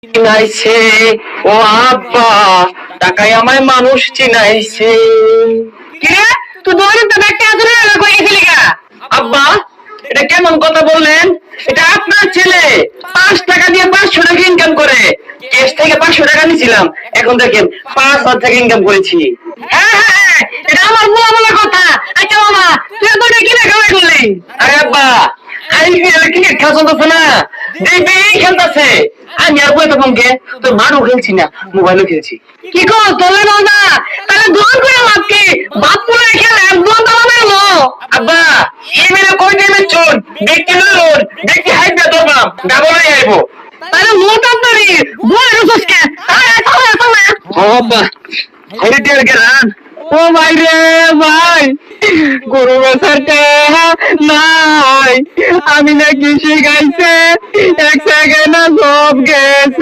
চিনাইছে ও আব্বা, টাকায় আমায় মানুষ চিনাইছে। কিরে তুই দোকানে তো ব্যাগটা আদরে কই গেছিলি গা? আব্বা, এটা কেমন কথা বললেন? এটা আপনার ছেলে 5 টাকা দিয়ে 500 টাকা ইনকাম করে। কেস থেকে 500 টাকা নিয়েছিলাম, এখন দেখেন 5,000 টাকা ইনকাম করেছি। হ্যাঁ হ্যাঁ হ্যাঁ, এটা আমার বুয়া বলার কথা। আচ্ছা মামা, তুই তো এটা কিনে কামাই করলি? আরে আব্বা, আইপিএল ক্রিকেট খেলা চলতেছে না, দেখবি খেলতেছে। আমি আর বই তখন কে তোর মাঠও খেলছি না, মোবাইলও খেলছি। কি কর তোলে না? তাহলে দোকান করে লাভ কি? বাপ পুলে খেলে দোকান তো বানাইলো। আব্বা, ইমেলে কই দেবেন চোর, দেখতে লোর, দেখতে হাইবে তোরবাম, ডাবলই আইবো। তাহলে মোটা তরি বুয়া রসকে। আরে চলে। ও আব্বা, হাইরে টের গেলাম। ও ভাই রে ভাই, গরু বেচার টাকা নাই, আমি না কৃষি গাইছে, এক সেকেন্ড সব গেছে।